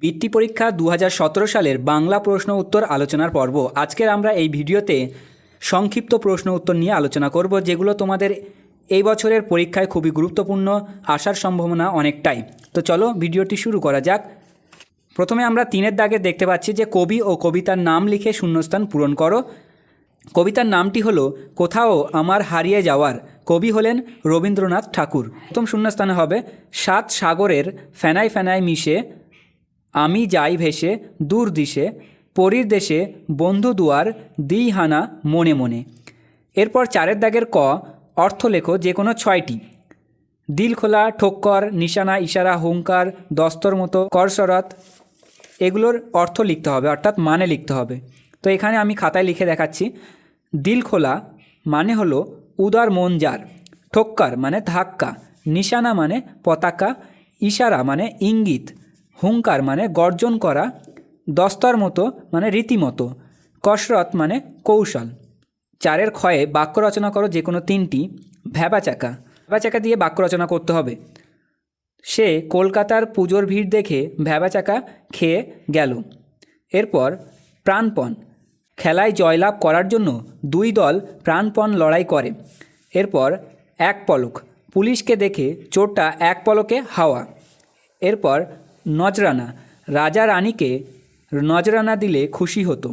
বৃত্তি পরীক্ষা 2017 সালের বাংলা প্রশ্ন উত্তর আলোচনার পর্ব। আজকের আমরা এই ভিডিওতে সংক্ষিপ্ত প্রশ্ন উত্তর নিয়ে আলোচনা করব, যেগুলো তোমাদের এই বছরের পরীক্ষায় খুবই গুরুত্বপূর্ণ, আসার সম্ভাবনা অনেকটাই। তো চলো ভিডিওটি শুরু করা যাক। প্রথমে আমরা 3-এর দাগে দেখতে পাচ্ছি যে কবি ও কবিতার নাম লিখে শূন্যস্থান পূরণ করো। কবিতার নামটি হলো কোথাও আমার হারিয়ে যাওয়ার। কবি হলেন রবীন্দ্রনাথ ঠাকুর। প্রথম শূন্যস্থানে হবে সাত সাগরের ফেনায় ফেনায় মিশে আমি যাই ভেসে দূর দিশে পরীর দেশে বন্ধু দুয়ার দিই হানা মনে মনে। এরপর 4-এর দাগের ক, অর্থ লেখো যে কোনো 6টি। দিল খোলা, ঠোক্কর, নিশানা, ইশারা, হুঙ্কার, দস্তর মতো, করসরাত, এগুলোর অর্থ লিখতে হবে, অর্থাৎ মানে লিখতে হবে। তো এখানে আমি খাতায় লিখে দেখাচ্ছি। দিল খোলা মানে হলো উদার মন যার, ঠোক্কার মানে ধাক্কা, নিশানা মানে পতাকা, ইশারা মানে ইঙ্গিত, হুঙ্কার মানে গর্জন করা, দস্তর মতো মানে রীতিমতো, কসরত মানে কৌশল। 4-এর ক্ষয়ে বাক্য রচনা করো যে কোনো 3টি। ভ্যাবাচাকা, ভ্যাবাচাকা দিয়ে বাক্য রচনা করতে হবে। সে কলকাতার পুজোর ভিড় দেখে ভ্যাবাচাকা খেয়ে গেল। এরপর প্রাণপণ, খেলায় জয়লাভ করার জন্য 2 দল প্রাণপণ লড়াই করে। এরপর এক পলক, পুলিশকে দেখে চোরটা এক পলকে হাওয়া। এরপর নজরানা, রাজা রানীকে নজরানা দিলে খুশি হতো।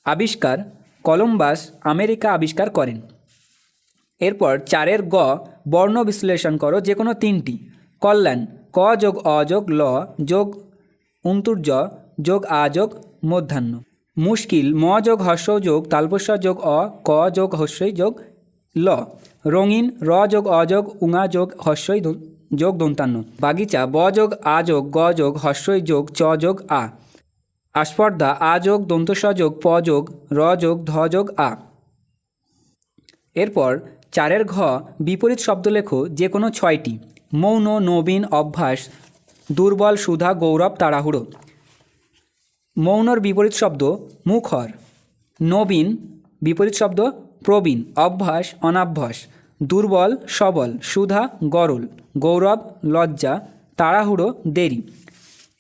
আবিষ্কার, কলম্বাস আমেরিকা আবিষ্কার করেন। এরপর 4-এর গ, বর্ণ বিশ্লেষণ করো যে কোনো 3টি। কল্যাণ, ক যোগ অ যোগ ল যোগ অন্তর্য যোগ আ যোগ মধ্যাহ্ন। মুশকিল, ম যোগ হর্ষ যোগ তালবস্য যোগ অ, ক যোগ হর্ষই যোগ ল। রঙিন, র যোগ অ যোগ উঙা যোগ হর্ষই যোগ দন্তান্ন। বাগিচা, ব যোগ আ যোগ গ যোগ হর্ষই যোগ চ যোগ আ। আস্পর্ধা, আ যোগ দন্তস্ব যোগ প যোগ র যোগ ধ যোগ আ। এরপর 4-এর ঘ, বিপরীত শব্দ লেখো যে কোনো 6টি। মৌন, নবীন, অভ্যাস, দুর্বল, সুধা, গৌরব, তাড়াহুড়ো। মৌনর বিপরীত শব্দ মুখর। নবীন বিপরীত শব্দ প্রবীণ। অভ্যাস অনাভ্যাস। দুর্বল সবল। সুধা গরল। গৌরব লজ্জা। তাড়াহুড়ো দেরি।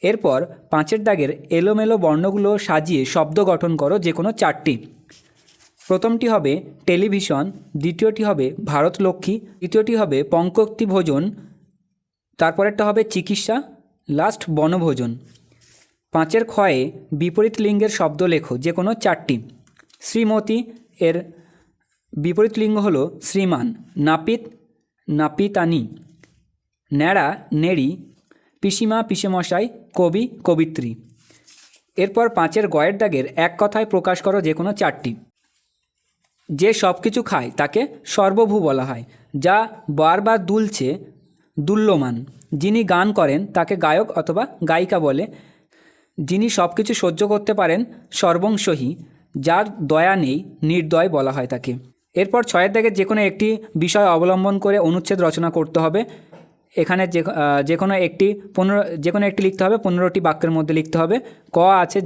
এরপর 5-এর দাগের এলোমেলো বর্ণগুলো সাজিয়ে শব্দ গঠন করো যে কোনো 4টি। প্রথমটি হবে টেলিভিশন, দ্বিতীয়টি হবে ভারতলক্ষ্মী, তৃতীয়টি হবে পঙ্কক্তি ভোজন, তারপরেরটা হবে চিকিৎসা, লাস্ট বনভোজন। 5-এর ক্ষয়ে বিপরীত লিঙ্গের শব্দ লেখো যে কোনো 4টি। শ্রীমতী এর বিপরীত লিঙ্গ হলো শ্রীমান। নাপিত নাপিতানি। ন্যাড়া নেড়ি। পিসিমা পিসেমশাই। কবি কবিত্রী। এরপর 5-এর গয়ের দাগের এক কথায় প্রকাশ করো যে কোনো 4টি। যে সব কিছু খায় তাকে সর্বভূ বলা হয়। যা বারবার দুলছে দুল্যমান। যিনি গান করেন তাকে গায়ক অথবা গায়িকা বলে। যিনি সব কিছু সহ্য করতে পারেন সর্বংসহী। যার দয়া নেই নির্দয় বলা হয় তাকে। এরপর 6-এর দাগের যে কোনো একটি বিষয় অবলম্বন করে অনুচ্ছেদ রচনা করতে হবে। এখানে যে কোনো একটি লিখতে হবে, 15টি বাক্যের মধ্যে লিখতে হবে। ক আছে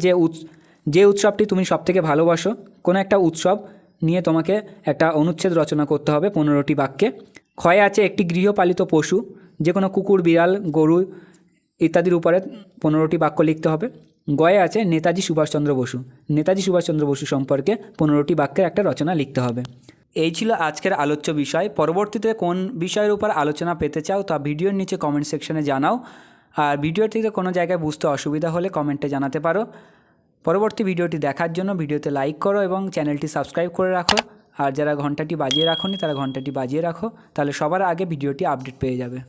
যে উৎসবটি তুমি সবথেকে ভালোবাসো, কোনো একটা উৎসব নিয়ে তোমাকে একটা অনুচ্ছেদ রচনা করতে হবে 15টি বাক্যে। ক্ষয়ে আছে একটি গৃহপালিত পশু, যে কোনো কুকুর, বিড়াল, গরু ইত্যাদির উপরে 15টি বাক্য লিখতে হবে। গয়ে আছে নেতাজি সুভাষচন্দ্র বসু, নেতাজি সুভাষচন্দ্র বসু সম্পর্কে 15টি বাক্যের একটা রচনা লিখতে হবে। এই ছিল আজকের আলোচ্য বিষয়। পরবর্তীতে কোন বিষয়ের উপর আলোচনা পেতে চাও তা ভিডিওর নিচে কমেন্ট সেকশনে জানাও। আর ভিডিওটিতে কোনো জায়গায় বুঝতে অসুবিধা হলে কমেন্টে জানাতে পারো। পরবর্তী ভিডিওটি দেখার জন্য ভিডিওতে লাইক করো এবং চ্যানেলটি সাবস্ক্রাইব করে রাখো। আর যারা ঘন্টাটি বাজিয়ে রাখোনি তারা ঘন্টাটি বাজিয়ে রাখো, তাহলে সবার আগে ভিডিওটি আপডেট পেয়ে যাবে।